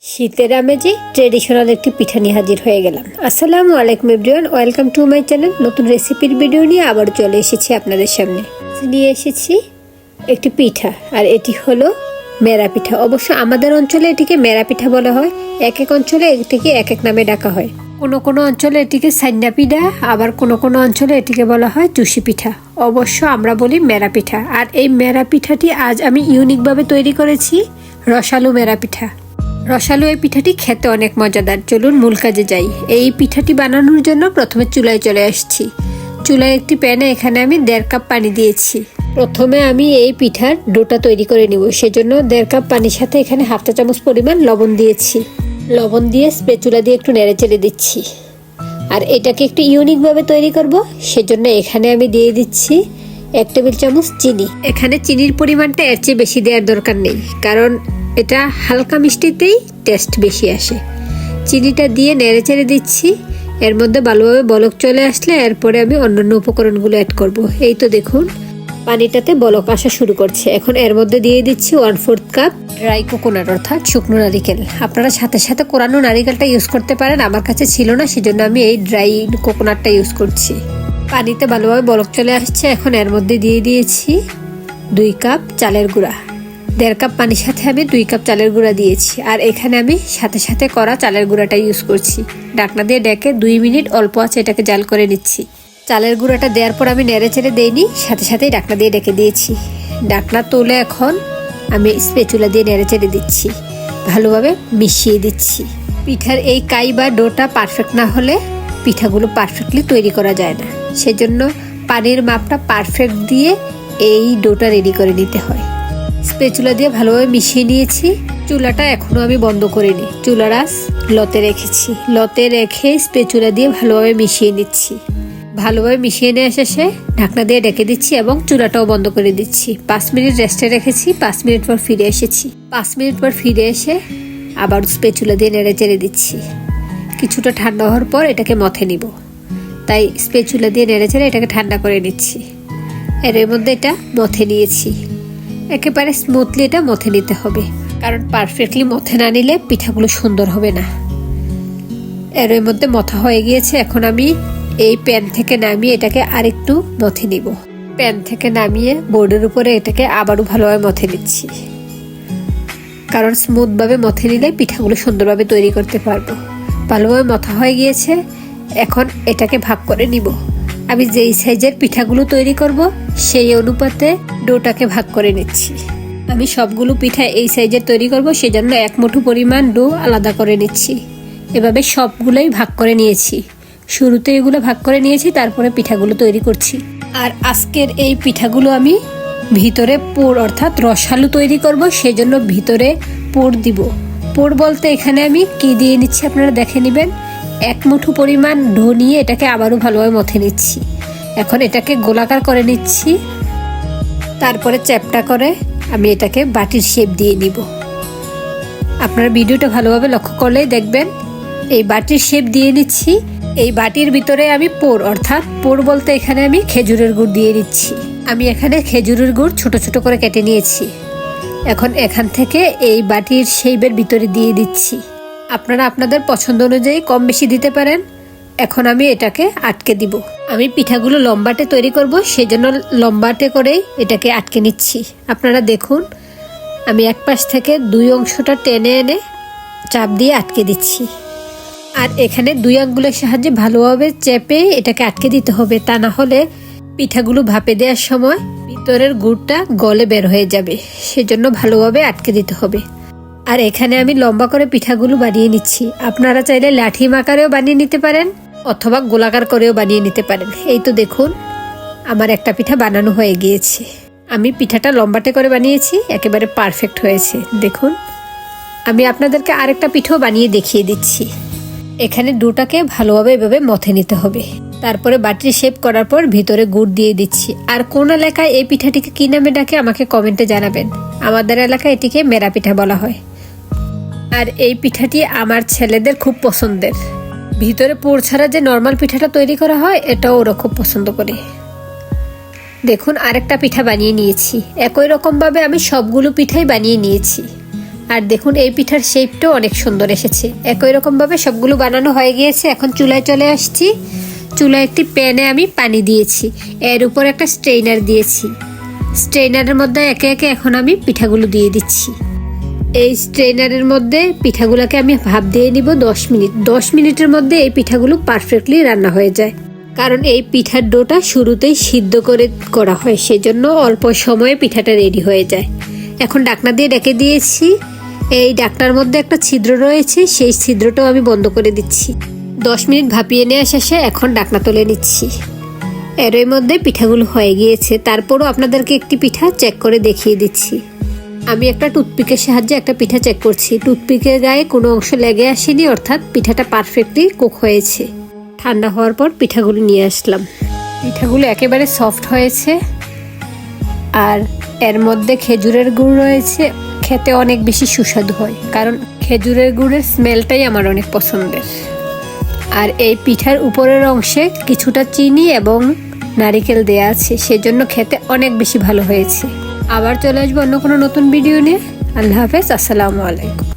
শীতের আমেজে ট্রেডিশনাল একটি পিঠা নিয়ে হাজির হয়ে গেলাম। আসসালামু আলাইকুম everyone, welcome to my channel. নতুন রেসিপির ভিডিও নিয়ে আবার চলে এসেছি আপনাদের সামনে। নিয়ে এসেছি একটি পিঠা, আর এটি হলো মেরা পিঠা। অবশ্য আমাদের অঞ্চলে এটিকে মেরা পিঠা বলা হয়, এক এক অঞ্চলে এটিকে এক এক নামে ডাকা হয়। কোনো কোনো অঞ্চলে এটিকে সাইন্না পিঠা, আবার কোনো কোনো অঞ্চলে এটিকে বলা হয় চুষি পিঠা। অবশ্য আমরা বলি মেরা পিঠা। আর এই মেরা পিঠাটি আজ আমি ইউনিকভাবে তৈরি করেছি, রসালো মেরা পিঠা। রসালো এই পিঠাটি খেতে অনেক মজাদার। চলুন মূল কাজে যাই। এই পিঠাটি বানানোর জন্য প্রথমে চুলায় চলে আসছি। চুলায় একটি প্যানে এখানে আমি 1.5 কাপ পানি দিয়েছি। প্রথমে আমি এই পিঠার ডোটা তৈরি করে নিব, সেজন্য 1.5 কাপ পানির সাথে এখানে 1/2 চা চামচ পরিমাণ লবণ দিয়েছি। লবণ দিয়ে স্প্যাচুলা দিয়ে একটু নেড়ে চেড়ে দিচ্ছি। আর এটাকে একটু ইউনিকভাবে তৈরি করব, সেজন্য এখানে আমি দিয়ে দিচ্ছি 1 টেবিল চামচ চিনি। এখানে চিনির পরিমাণটা এর চেয়ে বেশি দেওয়ার দরকার নেই, কারণ এটা হালকা মিষ্টিতেই টেস্ট বেশি আসে। চিনিটা দিয়ে নেড়ে চেড়ে দিচ্ছি। এর মধ্যে ভালোভাবে বলক চলে আসলে এরপরে আমি অন্যান্য উপকরণগুলো অ্যাড করব। এই তো দেখুন পানিটাতে বলক আসা শুরু করছে। এখন এর মধ্যে দিয়ে দিচ্ছি 1/4 কাপ ড্রাই কোকোনাট, অর্থাৎ শুকনো নারিকেল। আপনারা সাথে সাথে কোরানো নারিকেলটা ইউজ করতে পারেন, আমার কাছে ছিল না, সেজন্য আমি এই ড্রাই কোকোনাটটা ইউজ করছি। পানিতে ভালোভাবে বলক চলে আসছে। এখন এর মধ্যে দিয়ে দিয়েছি 2 কাপ চালের গুঁড়া। 1.5 কাপ পানির সাথে আমি 2 কাপ চালের গুঁড়া দিয়েছি। আর এখানে আমি সাথে সাথে করা চালের গুঁড়াটা ইউজ করছি। ঢাকনা দিয়ে ডেকে 2 মিনিট অল্প আছে এটাকে জাল করে নিচ্ছি। চালের গুঁড়াটা দেওয়ার পর আমি নেড়ে চেড়ে দেইনি, সাথে সাথেই ঢাকনা দিয়ে ডেকে দিয়েছি। ঢাকনা তুলে এখন আমি স্প্যাচুলা দিয়ে নেড়ে চেড়ে দিচ্ছি, ভালোভাবে মিশিয়ে দিচ্ছি। পিঠার এই কাই বা ডোটা পারফেক্ট না হলে পিঠাগুলো পারফেক্টলি তৈরি করা যায় না, সেজন্য পানির মাপটা পারফেক্ট দিয়ে এই ডোটা রেডি করে নিতে হয়। স্প্যাচুলা দিয়ে ভালোভাবে মিশিয়ে নিয়েছি। চুলাটা এখনো আমি বন্ধ করিনি, চুলার আঁচ লতে রেখেছি। লতে রেখে স্প্যাচুলা দিয়ে ভালোভাবে মিশিয়ে নিচ্ছি। ভালোভাবে মিশিয়ে নিয়ে শেষে ঢাকনা দিয়ে ডেকে দিচ্ছি এবং চুলাটাও বন্ধ করে দিচ্ছি। 5 মিনিট রেস্টে রেখেছি। 5 মিনিট পর ফিরে এসেছি। 5 মিনিট পর ফিরে এসে আবার স্প্যাচুলা দিয়ে নেড়ে চেড়ে দিচ্ছি। কিছুটা ঠান্ডা হওয়ার পর এটাকে মথে নিব, তাই স্প্যাচুলা দিয়ে নেড়ে চেড়ে এটাকে ঠান্ডা করে নিচ্ছি। এর মধ্যে এটা মথে নিয়েছি। একেবারে স্মুথলি এটা মথে নিতে হবে, কারণ পারফেক্টলি মথে না নিলে পিঠাগুলো সুন্দর হবে না। এর মধ্যে মথা হয়ে গিয়েছে। এখন আমি এই প্যান থেকে নামিয়ে এটাকে আরেকটু মথে নিব। প্যান থেকে নামিয়ে বোর্ডের উপরে এটাকে আবারও ভালোভাবে মথে নিচ্ছি, কারণ স্মুথভাবে মথে নিলে পিঠাগুলো সুন্দরভাবে তৈরি করতে পারবো। ভালোভাবে মথা হয়ে গিয়েছে। এখন এটাকে ভাগ করে নিব। আমি যেই সাইজের পিঠাগুলো তৈরি করব সেই অনুপাতে ডোটাকে ভাগ করে নিচ্ছি। আমি সবগুলো পিঠা এই সাইজের তৈরি করব, সেজন্য 1 মুঠো পরিমাণ ডো আলাদা করে নিচ্ছি। এভাবে সবগুলোই ভাগ করে নিয়েছি। শুরুতে এগুলো ভাগ করে নিয়েছি, তারপরে পিঠাগুলো তৈরি করছি। আর আজকের এই পিঠাগুলো আমি ভিতরে পুর অর্থাৎ রসালো তৈরি করব, সেজন্য ভিতরে পুর দিব। পুর বলতে এখানে আমি কি দিয়ে নিচ্ছি আপনারা দেখে নেবেন। 1 মুঠো পরিমাণ ডো নিয়ে এটাকে আবারও ভালোভাবে মথে নিচ্ছি। এখন এটাকে গোলাকার করে নিচ্ছি। তারপরে চ্যাপটা করে আমি এটাকে বাটির শেপ দিয়ে নিব। আপনারা ভিডিওটা ভালোভাবে লক্ষ্য করলেই দেখবেন এই বাটির শেপ দিয়ে নিচ্ছি। এই বাটির ভিতরে আমি পুর অর্থাৎ পুর বলতে এখানে আমি খেজুরের গুড় দিয়ে নিচ্ছি। আমি এখানে খেজুরের গুড় ছোট ছোট করে কেটে নিয়েছি। এখন এখান থেকে এই বাটির শেপের ভিতরে দিয়ে দিচ্ছি। আপনারা আপনাদের পছন্দ অনুযায়ী কম বেশি দিতে পারেন। এখন আমি এটাকে আটকে দিব। আমি পিঠাগুলো লম্বাটে তৈরি করব, সেজন্য লম্বাটে করেই এটাকে আটকে নিচ্ছি। আপনারা দেখুন আমি এক পাশ থেকে 2 অংশটা টেনে এনে চাপ দিয়ে আটকে দিচ্ছি। আর এখানে 2 আঙ্গুলের সাহায্যে ভালোভাবে চেপে এটাকে আটকে দিতে হবে, তা না হলে পিঠাগুলো ভাপে দেওয়ার সময় ভিতরের গুড়টা গলে বের হয়ে যাবে, সেজন্য ভালোভাবে আটকে দিতে হবে। আর এখানে আমি লম্বা করে পিঠাগুলো বানিয়ে নিচ্ছি। আপনারা চাইলে লাঠি আকারেও বানিয়ে নিতে পারেন, অথবা গোলাকার করেও বানিয়ে নিতে পারেন। এই তো দেখুন আমার একটা পিঠা বানানো হয়ে গিয়েছে। আমি পিঠাটা লম্বাটে করে বানিয়েছি, একেবারে পারফেক্ট হয়েছে। দেখুন আমি আপনাদেরকে আরেকটা পিঠাও বানিয়ে দেখিয়ে দিচ্ছি। এখানে ডোটাকে ভালোভাবে এভাবে মথে নিতে হবে। তারপরে বাটির শেপ করার পর ভিতরে গুড় দিয়ে দিচ্ছি। আর কোন এলাকায় এই পিঠাটিকে কি নামে ডাকে আমাকে কমেন্টে জানাবেন। আমাদের এলাকায় এটিকে মেরা পিঠা বলা হয়। আর এই পিঠাটি আমার ছেলেদের খুব পছন্দের। ভিতরে পুর ছাড়া যে নর্মাল পিঠাটা তৈরি করা হয় এটাও ওরা খুব পছন্দ করে। দেখুন আরেকটা পিঠা বানিয়ে নিয়েছি। একই রকম ভাবে আমি সবগুলো পিঠাই বানিয়ে নিয়েছি। আর দেখুন এই পিঠার শেপটাও অনেক সুন্দর এসেছে। একই রকমভাবে সবগুলো বানানো হয়ে গিয়েছে। এখন চুলায় চলে আসছি। চুলায় একটি প্যানে আমি পানি দিয়েছি, এর উপর একটা স্ট্রেইনার দিয়েছি। স্ট্রেইনারের মধ্যে একে একে এখন আমি পিঠাগুলো দিয়ে দিচ্ছি। এই স্ট্রেইনারের মধ্যে পিঠাগুলোকে আমি ভাপ দিয়ে নিব 10 মিনিট। 10 মিনিটের মধ্যে এই পিঠাগুলো পারফেক্টলি রান্না হয়ে যায়, কারণ এই পিঠার ডোটা শুরুতেই সিদ্ধ করে করা হয়, সেজন্য অল্প সময়ে পিঠাটা রেডি হয়ে যায়। এখন ঢাকনা দিয়ে ঢেকে দিয়েছি। এই ঢাকনার মধ্যে একটা ছিদ্র রয়েছে, সেই ছিদ্রটাও আমি বন্ধ করে দিচ্ছি। 10 মিনিট ভাপিয়ে নেওয়া শেষে এখন ঢাকনা তুলে নিচ্ছি। এর মধ্যে পিঠাগুলো হয়ে গিয়েছে। তারপরও আপনাদেরকে একটি পিঠা চেক করে দেখিয়ে দিচ্ছি। আমি একটা টুথপিকের সাহায্যে একটা পিঠা চেক করছি। টুথপিকের গায়ে কোনো অংশ লেগে আসেনি, অর্থাৎ পিঠাটা পারফেক্টলি কুক হয়েছে। ঠান্ডা হওয়ার পর পিঠাগুলো নিয়ে আসলাম। পিঠাগুলো একেবারে সফট হয়েছে, আর এর মধ্যে খেজুরের গুড় রয়েছে। খেতে অনেক বেশি সুস্বাদু হয়, কারণ খেজুরের গুড়ের স্মেলটাই আমার অনেক পছন্দের। আর এই পিঠার উপরের অংশে কিছুটা চিনি এবং নারিকেল দেয়া আছে, সেজন্য খেতে অনেক বেশি ভালো হয়েছে। আবার চলে আসবো অন্য কোনো নতুন ভিডিও নিয়ে। আল্লাহ হাফেজ, আসসালামু আলাইকুম।